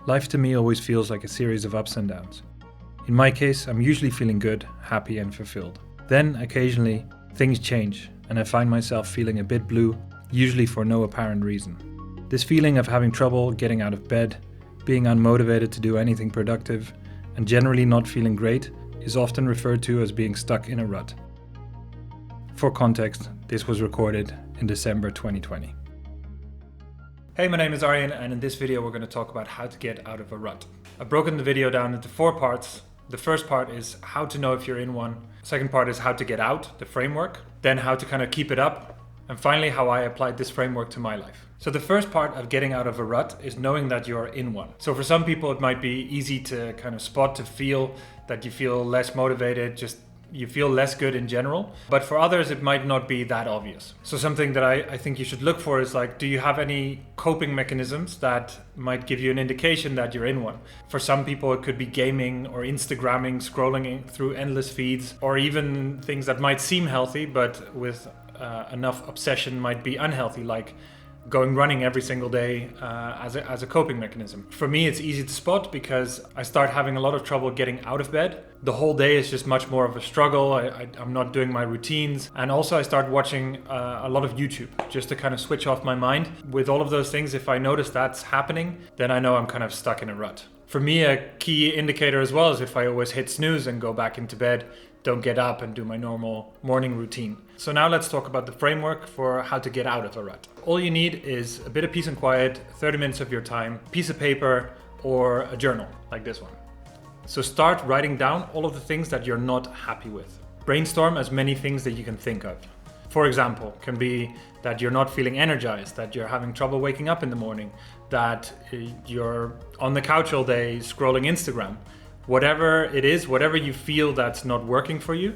Life to me always feels like a series of ups and downs. In my case, I'm usually feeling good, happy and fulfilled. Then, occasionally, things change and I find myself feeling a bit blue, usually for no apparent reason. This feeling of having trouble getting out of bed, being unmotivated to do anything productive, and generally not feeling great is often referred to as being stuck in a rut. For context, this was recorded in December 2020. Hey, my name is Arjen and in this video we're going to talk about how to get out of a rut. I've broken the video down into 4 parts. The first part is how to know if you're in one. Second part is how to get out, the framework. Then how to kind of keep it up. And finally how I applied this framework to my life. So the first part of getting out of a rut is knowing that you're in one. So for some people it might be easy to kind of spot, to feel that you feel less motivated, just you feel less good in general. But for others it might not be that obvious. So something that I think you should look for is like, do you have any coping mechanisms that might give you an indication that you're in one? For some people it could be gaming or Instagramming, scrolling through endless feeds, or even things that might seem healthy but with enough obsession might be unhealthy, like going running every single day as a coping mechanism. For me, it's easy to spot because I start having a lot of trouble getting out of bed. The whole day is just much more of a struggle. I'm not doing my routines. And also I start watching a lot of YouTube just to kind of switch off my mind. With all of those things, if I notice that's happening, then I know I'm kind of stuck in a rut. For me, a key indicator as well is if I always hit snooze and go back into bed, don't get up and do my normal morning routine. So now let's talk about the framework for how to get out of a rut. All you need is a bit of peace and quiet, 30 minutes of your time, a piece of paper or a journal like this one. So start writing down all of the things that you're not happy with. Brainstorm as many things that you can think of. For example, can be that you're not feeling energized, that you're having trouble waking up in the morning, that you're on the couch all day scrolling Instagram. Whatever it is, whatever you feel that's not working for you,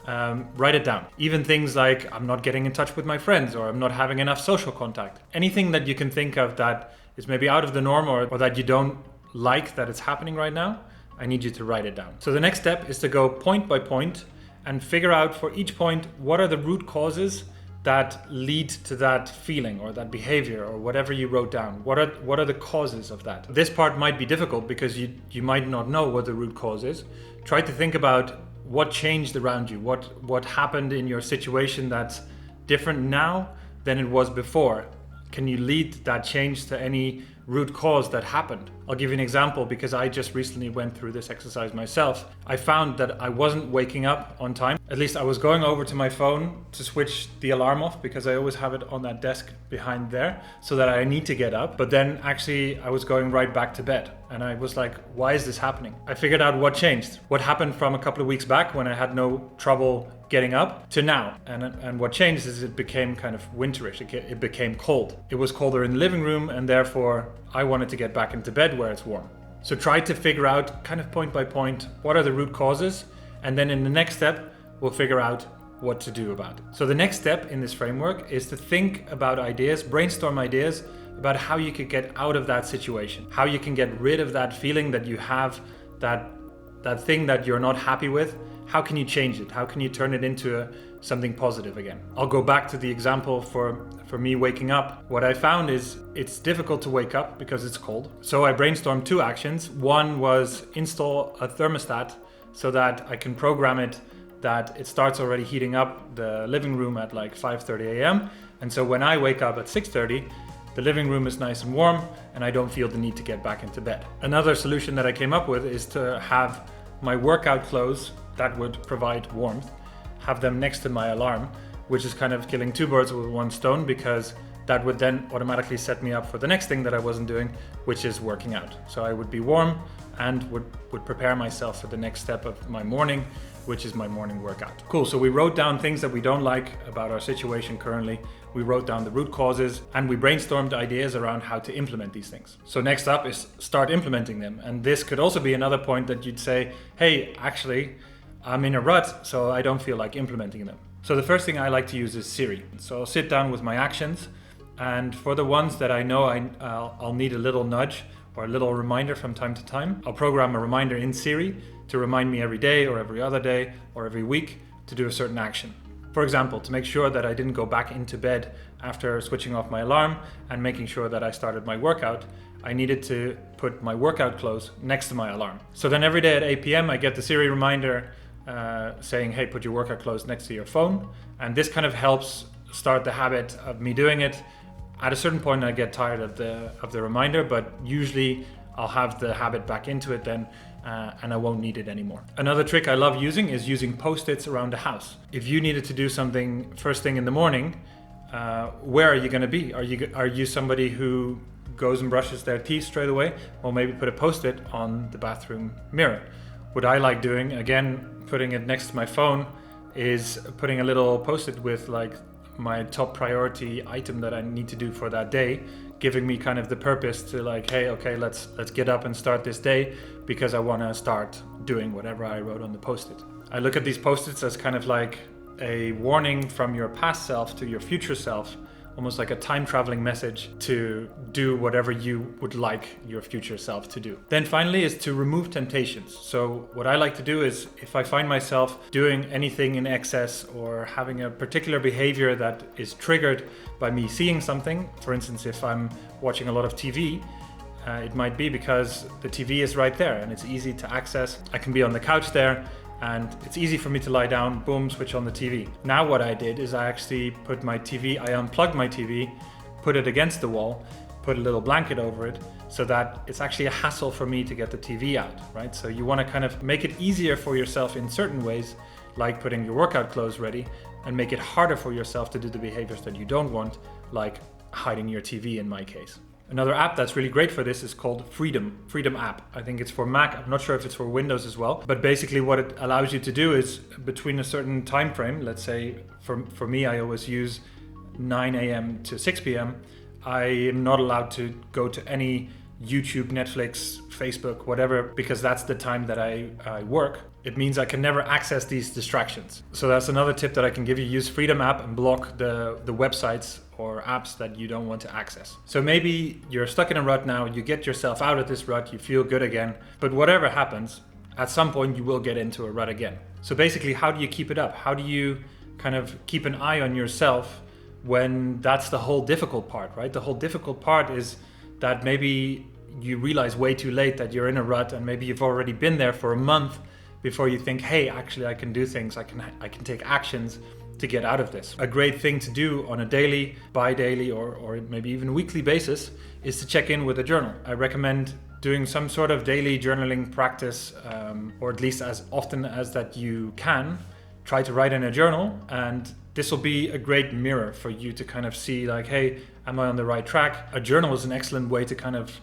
write it down. Even things like I'm not getting in touch with my friends or I'm not having enough social contact. Anything that you can think of that is maybe out of the norm or that you don't like that it's happening right now, I need you to write it down. So the next step is to go point by point and figure out for each point what are the root causes that lead to that feeling or that behavior or whatever you wrote down. What are the causes of that? This part might be difficult because you might not know what the root cause is. Try to think about what changed around you, what happened in your situation that's different now than it was before. Can you lead that change to any root cause that happened? I'll give you an example because I just recently went through this exercise myself. I found that I wasn't waking up on time. At least I was going over to my phone to switch the alarm off because I always have it on that desk behind there so that I need to get up. But then actually I was going right back to bed and I was like, why is this happening? I figured out what changed. What happened from a couple of weeks back when I had no trouble getting up to now. And what changed is it became kind of winterish. It became cold. It was colder in the living room and therefore I wanted to get back into bed where it's warm. So try to figure out kind of point by point what are the root causes, and then in the next step we'll figure out what to do about it. So the next step in this framework is to think about ideas, brainstorm ideas about how you could get out of that situation, how you can get rid of that feeling that you have, that thing that you're not happy with. How can you change it? How can you turn it into something positive again? I'll go back to the example for me waking up. What I found is it's difficult to wake up because it's cold. So I brainstormed 2 actions. One was install a thermostat so that I can program it that it starts already heating up the living room at like 5:30 a.m. And so when I wake up at 6:30, the living room is nice and warm and I don't feel the need to get back into bed. Another solution that I came up with is to have my workout clothes that would provide warmth, have them next to my alarm, which is kind of killing 2 birds with 1 stone because that would then automatically set me up for the next thing that I wasn't doing, which is working out. So I would be warm and would prepare myself for the next step of my morning, which is my morning workout. Cool, so we wrote down things that we don't like about our situation currently. We wrote down the root causes and we brainstormed ideas around how to implement these things. So next up is start implementing them. And this could also be another point that you'd say, hey, actually, I'm in a rut, so I don't feel like implementing them. So the first thing I like to use is Siri. So I'll sit down with my actions, and for the ones that I know I'll need a little nudge or a little reminder from time to time, I'll program a reminder in Siri to remind me every day or every other day or every week to do a certain action. For example, to make sure that I didn't go back into bed after switching off my alarm and making sure that I started my workout, I needed to put my workout clothes next to my alarm. So then every day at 8 p.m. I get the Siri reminder saying, hey, put your workout clothes next to your phone. And this kind of helps start the habit of me doing it. At a certain point I get tired of the reminder, but usually I'll have the habit back into it then, and I won't need it anymore. Another trick I love using is using post-its around the house. If you needed to do something first thing in the morning, where are you going to be? Are you somebody who goes and brushes their teeth straight away? Well, maybe put a post-it on the bathroom mirror. What I like doing, again, putting it next to my phone, is putting a little post-it with like my top priority item that I need to do for that day, giving me kind of the purpose to like, hey, okay, let's get up and start this day because I want to start doing whatever I wrote on the post-it. I look at these post-its as kind of like a warning from your past self to your future self, almost like a time traveling message to do whatever you would like your future self to do. Then finally is to remove temptations. So what I like to do is, if I find myself doing anything in excess or having a particular behavior that is triggered by me seeing something, for instance, if I'm watching a lot of TV, it might be because the TV is right there and it's easy to access. I can be on the couch there and it's easy for me to lie down, boom, switch on the TV. Now what I did is I actually put my TV, I unplugged my TV, put it against the wall, put a little blanket over it so that it's actually a hassle for me to get the TV out, right? So you want to kind of make it easier for yourself in certain ways, like putting your workout clothes ready, and make it harder for yourself to do the behaviors that you don't want, like hiding your TV in my case. Another app that's really great for this is called Freedom app. I think it's for Mac. I'm not sure if it's for Windows as well. But basically what it allows you to do is between a certain time frame, let's say for me, I always use 9 a.m. to 6 p.m. I am not allowed to go to any YouTube, Netflix, Facebook, whatever, because that's the time that I work. It means I can never access these distractions. So that's another tip that I can give you. Use Freedom app and block the websites or apps that you don't want to access. So maybe you're stuck in a rut now, you get yourself out of this rut, you feel good again, but whatever happens, at some point you will get into a rut again. So basically, how do you keep it up? How do you kind of keep an eye on yourself when that's the whole difficult part, right? The whole difficult part is that maybe you realize way too late that you're in a rut, and maybe you've already been there for a month before you think, hey, actually I can do things, I can take actions to get out of this. A great thing to do on a daily, bi-daily, or maybe even weekly basis is to check in with a journal. I recommend doing some sort of daily journaling practice, or at least as often as that you can. Try to write in a journal, and this will be a great mirror for you to kind of see like, hey, am I on the right track? A journal is an excellent way to kind of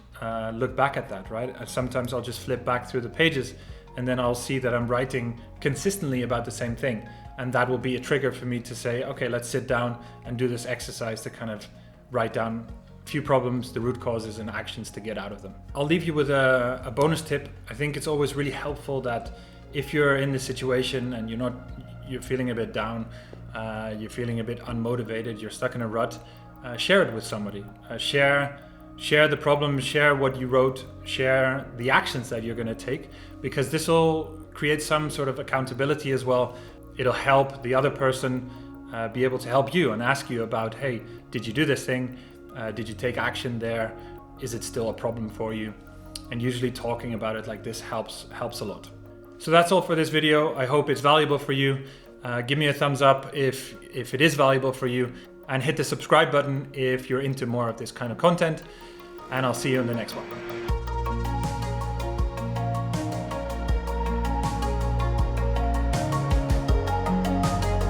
look back at that, right? Sometimes I'll just flip back through the pages and then I'll see that I'm writing consistently about the same thing. And that will be a trigger for me to say, okay, let's sit down and do this exercise to kind of write down a few problems, the root causes and actions to get out of them. I'll leave you with a bonus tip. I think it's always really helpful that if you're in this situation and you're feeling a bit down, you're feeling a bit unmotivated, you're stuck in a rut, share it with somebody. Share the problem, share what you wrote, share the actions that you're going to take, because this will create some sort of accountability as well. It'll help the other person be able to help you and ask you about, hey, did you do this thing? Did you take action there? Is it still a problem for you? And usually talking about it like this helps a lot. So that's all for this video. I hope it's valuable for you. Give me a thumbs up if it is valuable for you, and hit the subscribe button if you're into more of this kind of content. And I'll see you in the next one.